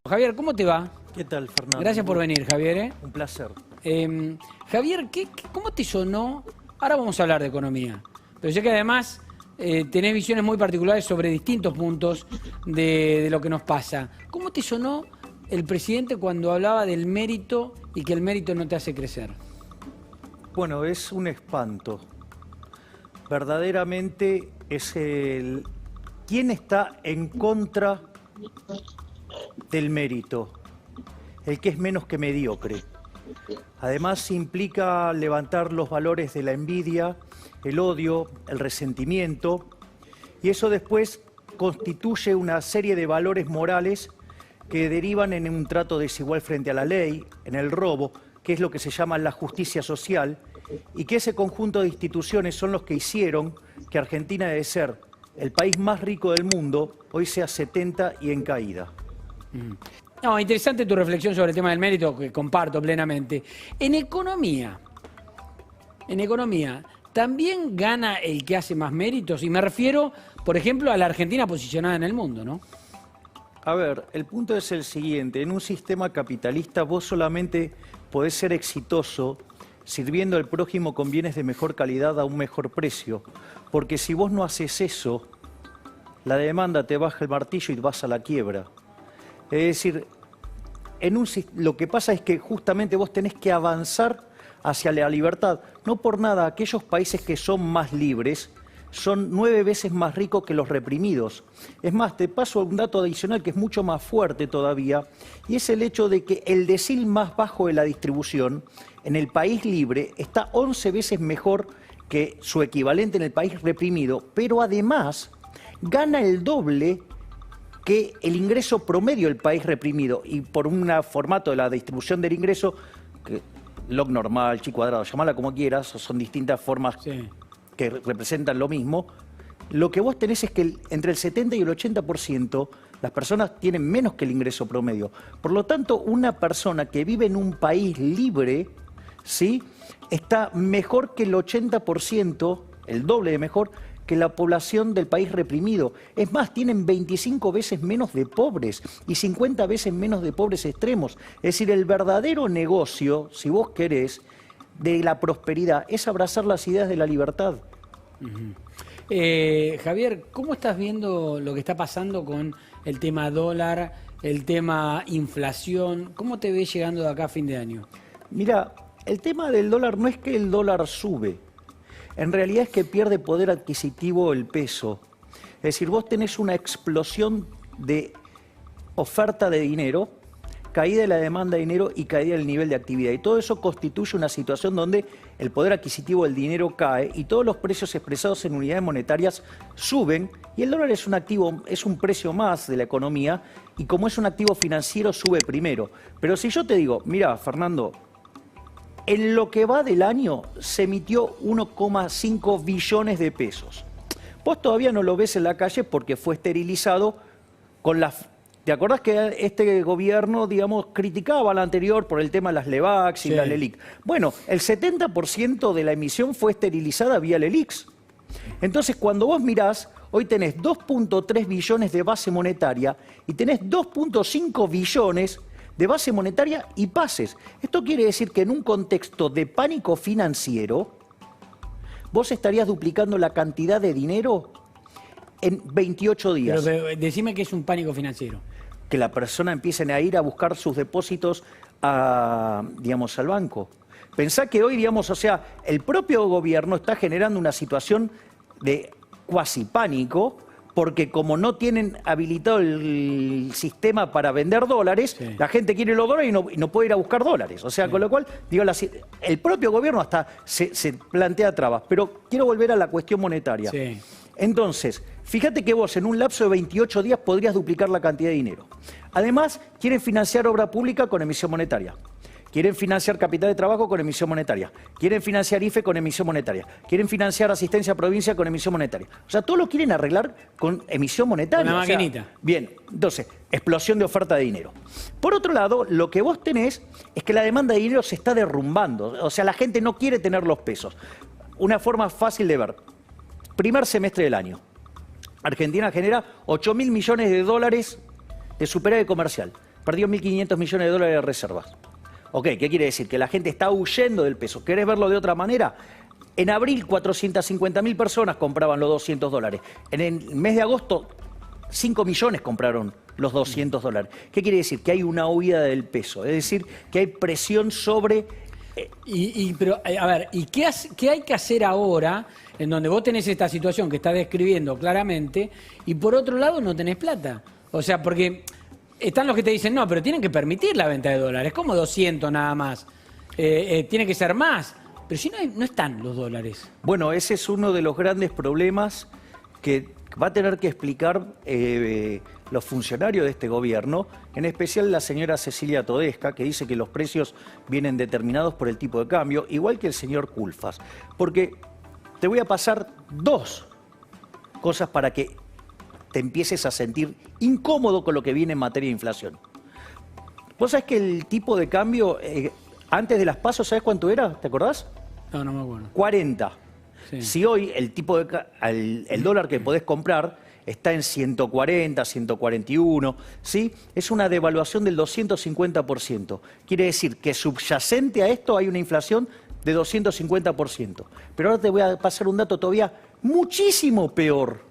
Javier, ¿cómo te va? ¿Qué tal, Fernando? Gracias por venir, Javier. Un placer. Javier, ¿cómo te sonó? Ahora vamos a hablar de economía, pero sé que además tenés visiones muy particulares sobre distintos puntos de lo que nos pasa. ¿Cómo te sonó el presidente cuando hablaba del mérito y que el mérito no te hace crecer? Bueno, es un espanto. Verdaderamente es el... ¿Quién está en contra del mérito? El que es menos que mediocre. Además implica levantar los valores de la envidia, el odio, el resentimiento, y eso después constituye una serie de valores morales que derivan en un trato desigual frente a la ley, en el robo, que es lo que se llama la justicia social, y que ese conjunto de instituciones son los que hicieron que Argentina, de ser el país más rico del mundo, hoy sea 70 y en caída. No, interesante tu reflexión sobre el tema del mérito, que comparto plenamente. En economía, ¿también gana el que hace más méritos? Y me refiero, por ejemplo, a la Argentina posicionada en el mundo, ¿no? A ver, el punto es el siguiente. En un sistema capitalista vos solamente podés ser exitoso sirviendo al prójimo con bienes de mejor calidad a un mejor precio. Porque si vos no haces eso, la demanda te baja el martillo y vas a la quiebra. Es decir, lo que pasa es que justamente vos tenés que avanzar hacia la libertad. No por nada, aquellos países que son más libres son 9 veces más ricos que los reprimidos. Es más, te paso un dato adicional que es mucho más fuerte todavía, y es el hecho de que el decil más bajo de la distribución en el país libre está 11 veces mejor que su equivalente en el país reprimido, pero además gana el doble que el ingreso promedio del país reprimido, y por un formato de la distribución del ingreso, que log normal, chi cuadrado, llamala como quieras, son distintas formas que representan lo mismo, lo que vos tenés es que entre el 70 y el 80% las personas tienen menos que el ingreso promedio. Por lo tanto, una persona que vive en un país libre, ¿sí?, está mejor que el 80%, el doble de mejor, que la población del país reprimido. Es más, tienen 25 veces menos de pobres y 50 veces menos de pobres extremos. Es decir, el verdadero negocio, si vos querés, de la prosperidad es abrazar las ideas de la libertad. Javier, ¿cómo estás viendo lo que está pasando con el tema dólar, el tema inflación? ¿Cómo te ves llegando de acá a fin de año? Mira, el tema del dólar no es que el dólar sube. En realidad es que pierde poder adquisitivo el peso. Es decir, vos tenés una explosión de oferta de dinero, caída de la demanda de dinero y caída del nivel de actividad. Y todo eso constituye una situación donde el poder adquisitivo del dinero cae y todos los precios expresados en unidades monetarias suben, y el dólar es un activo, es un precio más de la economía, y como es un activo financiero sube primero. Pero si yo te digo, mira, Fernando, en lo que va del año se emitió 1,5 billones de pesos. Vos todavía no lo ves en la calle porque fue esterilizado con las... ¿Te acordás que este gobierno, digamos, criticaba al anterior por el tema de las LEVAX y las LELIQ? Bueno, el 70% de la emisión fue esterilizada vía LELIQs. Entonces, cuando vos mirás, hoy tenés 2,3 billones de base monetaria y tenés 2,5 billones de base monetaria y pases. Esto quiere decir que en un contexto de pánico financiero, vos estarías duplicando la cantidad de dinero en 28 días. Pero decime que es un pánico financiero. Que la persona empiece a ir a buscar sus depósitos digamos, al banco. Pensá que hoy, digamos, o sea, el propio gobierno está generando una situación de cuasi pánico, porque como no tienen habilitado el sistema para vender dólares, la gente quiere los dólares y no puede ir a buscar dólares. O sea, con lo cual, digo, el propio gobierno hasta se plantea trabas. Pero quiero volver a la cuestión monetaria. Entonces, fíjate que vos en un lapso de 28 días podrías duplicar la cantidad de dinero. Además, quieren financiar obra pública con emisión monetaria. Quieren financiar capital de trabajo con emisión monetaria. Quieren financiar IFE con emisión monetaria. Quieren financiar asistencia a provincia con emisión monetaria. O sea, todo lo quieren arreglar con emisión monetaria. Una maquinita. Bien, entonces, explosión de oferta de dinero. Por otro lado, lo que vos tenés es que la demanda de dinero se está derrumbando. O sea, la gente no quiere tener los pesos. Una forma fácil de ver. Primer semestre del año. Argentina genera 8.000 millones de dólares de superávit comercial. perdió 1.500 millones de dólares de reservas. Ok, ¿qué quiere decir? Que la gente está huyendo del peso. ¿Querés verlo de otra manera? En abril, 450.000 personas compraban los 200 dólares. En el mes de agosto, 5 millones compraron los 200 dólares. ¿Qué quiere decir? Que hay una huida del peso. Es decir, que hay presión sobre... Pero, a ver, ¿y qué hay que hacer ahora en donde vos tenés esta situación que estás describiendo claramente y por otro lado no tenés plata? O sea, porque están los que te dicen, no, pero tienen que permitir la venta de dólares. ¿Cómo 200 nada más? Tiene que ser más. Pero si no están los dólares. Bueno, ese es uno de los grandes problemas que va a tener que explicar los funcionarios de este gobierno, en especial la señora Cecilia Todesca, que dice que los precios vienen determinados por el tipo de cambio, igual que el señor Culfas. Porque te voy a pasar dos cosas para que te empieces a sentir incómodo con lo que viene en materia de inflación. Vos sabés que el tipo de cambio, antes de las PASO, ¿sabés cuánto era? ¿Te acordás? No me acuerdo. 40. Sí. Si hoy el tipo de el dólar que podés comprar está en 140, 141, ¿sí? Es una devaluación del 250%. Quiere decir que subyacente a esto hay una inflación de 250%. Pero ahora te voy a pasar un dato todavía muchísimo peor.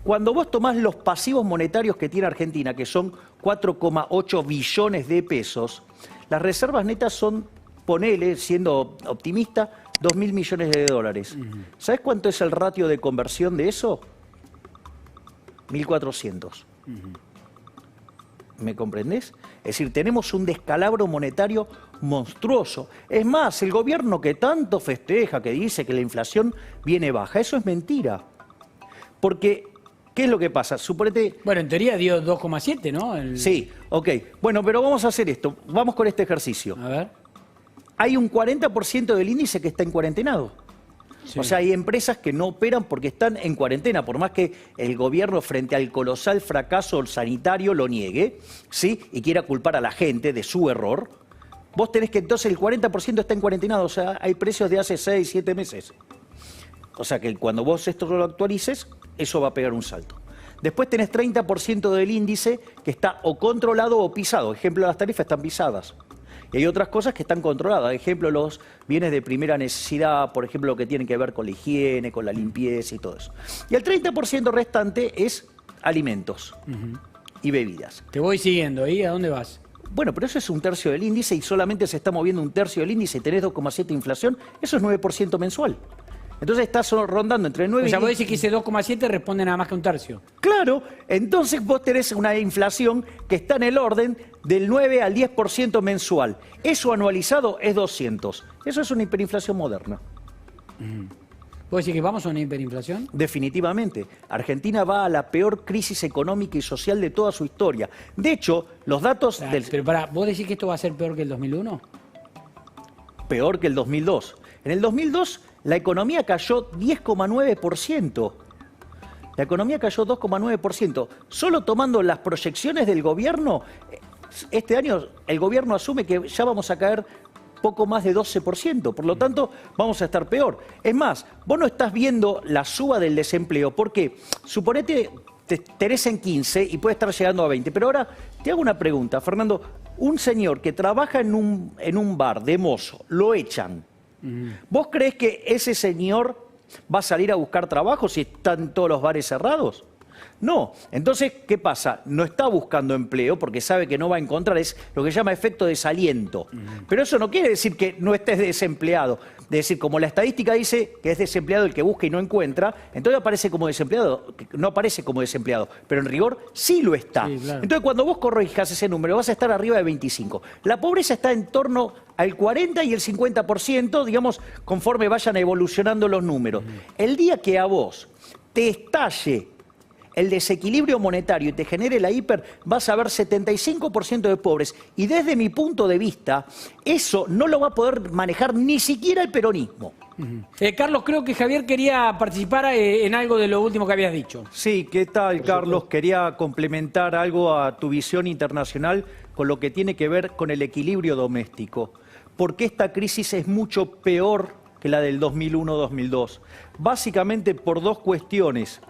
Cuando vos tomás los pasivos monetarios que tiene Argentina, que son 4,8 billones de pesos, las reservas netas son, ponele, siendo optimista, 2.000 millones de dólares. ¿Sabés cuánto es el ratio de conversión de eso? 1.400. ¿Me comprendés? Es decir, tenemos un descalabro monetario monstruoso. Es más, el gobierno que tanto festeja, que dice que la inflación viene baja, eso es mentira. Porque, ¿qué es lo que pasa? Suponete... Bueno, en teoría dio 2,7, ¿no? Sí, ok. Bueno, pero vamos a hacer esto. Vamos con este ejercicio. A ver. Hay un 40% del índice que está en cuarentenado. Sí. O sea, hay empresas que no operan porque están en cuarentena, por más que el gobierno frente al colosal fracaso sanitario lo niegue, ¿sí? Y quiera culpar a la gente de su error. Vos tenés que entonces el 40% está en cuarentenado, o sea, hay precios de hace 6, 7 meses. O sea que cuando vos esto lo actualices, eso va a pegar un salto. Después tenés 30% del índice que está o controlado o pisado. Ejemplo, las tarifas están pisadas. Y hay otras cosas que están controladas. Ejemplo, los bienes de primera necesidad, por ejemplo, lo que tiene que ver con la higiene, con la limpieza y todo eso. Y el 30% restante es alimentos y bebidas. Te voy siguiendo. ¿Y a dónde vas? Bueno, pero eso es un tercio del índice y solamente se está moviendo un tercio del índice y tenés 2,7 de inflación. Eso es 9% mensual. Entonces estás rondando entre 9 O sea, y vos 10. decís que ese 2,7 responde nada más que un tercio. Claro, entonces vos tenés una inflación que está en el orden del 9 al 10% mensual. Eso anualizado es 200. Eso es una hiperinflación moderna. ¿Vos decís que vamos a una hiperinflación? Definitivamente. Argentina va a la peor crisis económica y social de toda su historia. De hecho, los datos del... Pero pará, ¿vos decís que esto va a ser peor que el 2001? Peor que el 2002. En el 2002 la economía cayó 10,9%. La economía cayó 2,9%. Solo tomando las proyecciones del gobierno, este año el gobierno asume que ya vamos a caer poco más de 12%. Por lo tanto, vamos a estar peor. Es más, vos no estás viendo la suba del desempleo porque, suponete, tenés en 15 y puede estar llegando a 20. Pero ahora te hago una pregunta, Fernando. Un señor que trabaja en un bar de mozo, lo echan. ¿Vos creés que ese señor va a salir a buscar trabajo si están todos los bares cerrados? No. Entonces, ¿qué pasa? No está buscando empleo porque sabe que no va a encontrar. Es lo que se llama efecto desaliento. Pero eso no quiere decir que no estés desempleado. Es decir, como la estadística dice que es desempleado el que busca y no encuentra, entonces aparece como desempleado. No aparece como desempleado, pero en rigor sí lo está. Sí, claro. Entonces, cuando vos corrijas ese número, vas a estar arriba de 25. La pobreza está en torno al 40 y el 50%, digamos, conforme vayan evolucionando los números. El día que a vos te estalle el desequilibrio monetario y te genere la hiper, vas a ver 75% de pobres. Y desde mi punto de vista, eso no lo va a poder manejar ni siquiera el peronismo. Carlos, creo que Javier quería participar en algo de lo último que habías dicho. Sí, ¿qué tal, Carlos? Quería complementar algo a tu visión internacional con lo que tiene que ver con el equilibrio doméstico. Porque esta crisis es mucho peor que la del 2001-2002. Básicamente por dos cuestiones.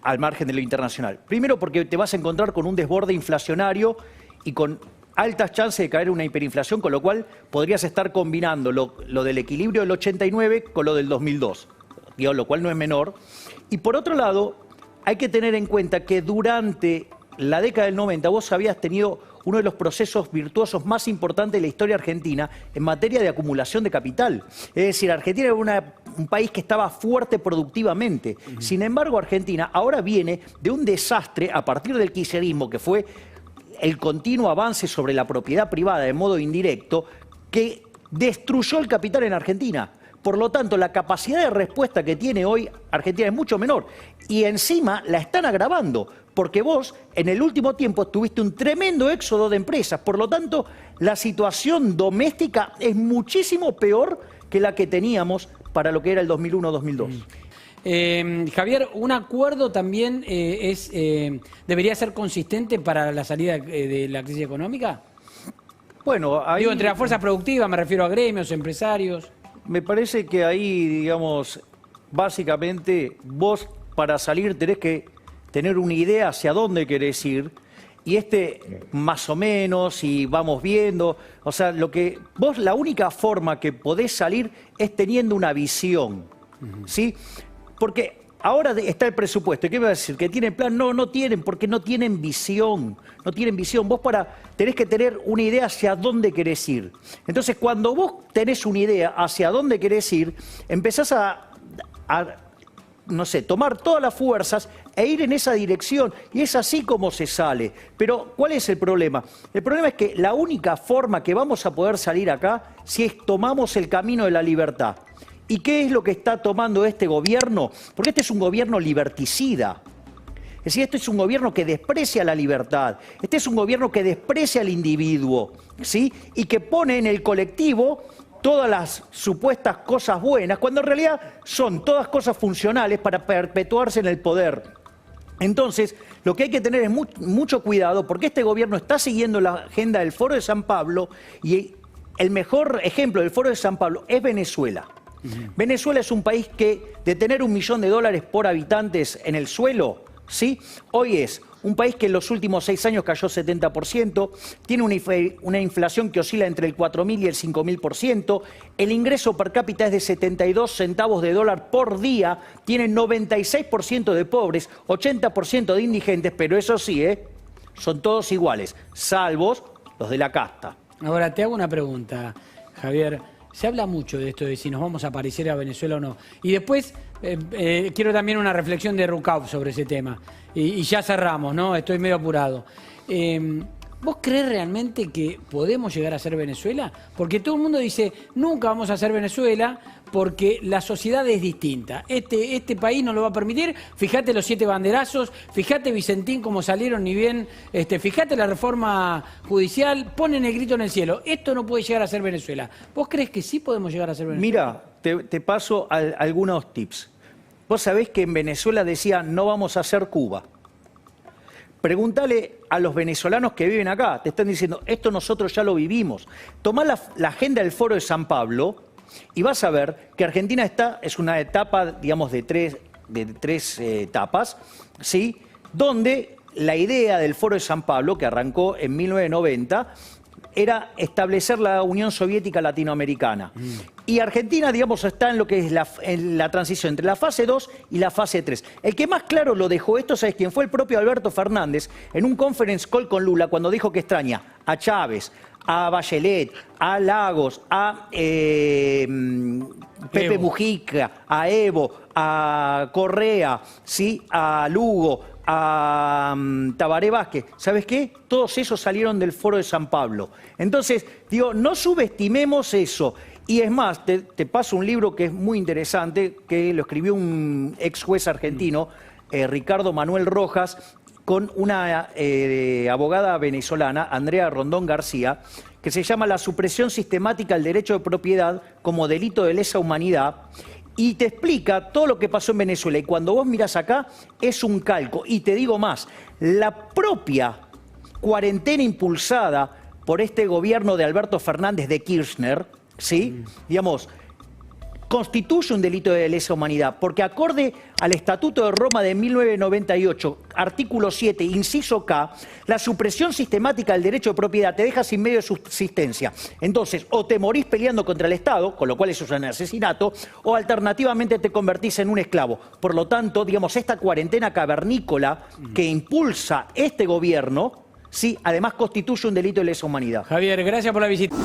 al margen de lo internacional. Primero porque te vas a encontrar con un desborde inflacionario y con altas chances de caer en una hiperinflación, con lo cual podrías estar combinando lo del equilibrio del 89 con lo del 2002, digamos, lo cual no es menor. Y por otro lado, hay que tener en cuenta que durante la década del 90 vos habías tenido uno de los procesos virtuosos más importantes de la historia argentina en materia de acumulación de capital. Es decir, Argentina era un país que estaba fuerte productivamente. Sin embargo, Argentina ahora viene de un desastre a partir del kirchnerismo, que fue el continuo avance sobre la propiedad privada de modo indirecto, que destruyó el capital en Argentina. Por lo tanto, la capacidad de respuesta que tiene hoy Argentina es mucho menor. Y encima la están agravando, porque vos en el último tiempo tuviste un tremendo éxodo de empresas. Por lo tanto, la situación doméstica es muchísimo peor que la que teníamos para lo que era el 2001-2002. Javier, un acuerdo también debería ser consistente para la salida de la crisis económica. Bueno, ahí... Digo, entre las fuerzas productivas, me refiero a gremios, empresarios. Me parece que ahí, digamos, básicamente vos para salir tenés que tener una idea hacia dónde querés ir y más o menos, y vamos viendo, o sea, la única forma que podés salir es teniendo una visión, ¿sí? Porque ahora está el presupuesto. ¿Qué me va a decir? ¿Que tienen plan? No, no tienen, porque no tienen visión. No tienen visión. Vos tenés que tener una idea hacia dónde querés ir. Entonces, cuando vos tenés una idea hacia dónde querés ir, empezás no sé, tomar todas las fuerzas e ir en esa dirección. Y es así como se sale. Pero, ¿cuál es el problema? El problema es que la única forma que vamos a poder salir acá si tomamos el camino de la libertad. ¿Y qué es lo que está tomando este gobierno? Porque este es un gobierno liberticida. Es decir, este es un gobierno que desprecia la libertad. Este es un gobierno que desprecia al individuo, ¿sí? Y que pone en el colectivo todas las supuestas cosas buenas, cuando en realidad son todas cosas funcionales para perpetuarse en el poder. Entonces, lo que hay que tener es mucho cuidado, porque este gobierno está siguiendo la agenda del Foro de San Pablo, y el mejor ejemplo del Foro de San Pablo es Venezuela. Venezuela es un país que, de tener $1 millón por habitantes en el suelo, ¿sí? Hoy es un país que en los últimos 6 años cayó 70%, tiene una inflación que oscila entre el 4.000 y el 5.000%, el ingreso per cápita es de 72 centavos de dólar por día, tiene 96% de pobres, 80% de indigentes, pero eso sí, son todos iguales, salvo los de la casta. Ahora, te hago una pregunta, Javier. Se habla mucho de esto, de si nos vamos a parecer a Venezuela o no. Y después quiero también una reflexión de Rucauf sobre ese tema. Y ya cerramos, ¿no? Estoy medio apurado. ¿Vos crees realmente que podemos llegar a ser Venezuela? Porque todo el mundo dice, nunca vamos a ser Venezuela porque la sociedad es distinta. Este país no lo va a permitir. Fíjate los 7 banderazos, fíjate Vicentín cómo salieron ni bien, fíjate la reforma judicial, ponen el grito en el cielo. Esto no puede llegar a ser Venezuela. ¿Vos crees que sí podemos llegar a ser Venezuela? Mira, te paso algunos tips. Vos sabés que en Venezuela decía, no vamos a ser Cuba. Pregúntale a los venezolanos que viven acá, te están diciendo, esto nosotros ya lo vivimos. Tomá la agenda del Foro de San Pablo y vas a ver que Argentina es una etapa, digamos, de tres etapas, ¿sí? Donde la idea del Foro de San Pablo, que arrancó en 1990, era establecer la Unión Soviética Latinoamericana. Y Argentina, digamos, está en lo que es la transición entre la fase 2 y la fase 3. El que más claro lo dejó esto, ¿sabes quién fue? El propio Alberto Fernández, en un conference call con Lula, cuando dijo que extraña a Chávez, a Bachelet, a Lagos, a Pepe Mujica, a Evo, a Correa, ¿sí? A Lugo, a Tabaré Vázquez. ¿Sabes qué? Todos esos salieron del Foro de San Pablo. Entonces, digo, no subestimemos eso. Y es más, te paso un libro que es muy interesante, que lo escribió un ex juez argentino, Ricardo Manuel Rojas, con una abogada venezolana, Andrea Rondón García, que se llama La supresión sistemática del derecho de propiedad como delito de lesa humanidad, y te explica todo lo que pasó en Venezuela. Y cuando vos mirás acá, es un calco. Y te digo más, la propia cuarentena impulsada por este gobierno de Alberto Fernández de Kirchner, ¿sí? Digamos, constituye un delito de lesa humanidad, porque acorde al Estatuto de Roma de 1998, artículo 7, inciso K, la supresión sistemática del derecho de propiedad te deja sin medio de subsistencia. Entonces, o te morís peleando contra el Estado, con lo cual eso es un asesinato, o alternativamente te convertís en un esclavo. Por lo tanto, digamos, esta cuarentena cavernícola que impulsa este gobierno, sí, además constituye un delito de lesa humanidad. Javier, gracias por la visita.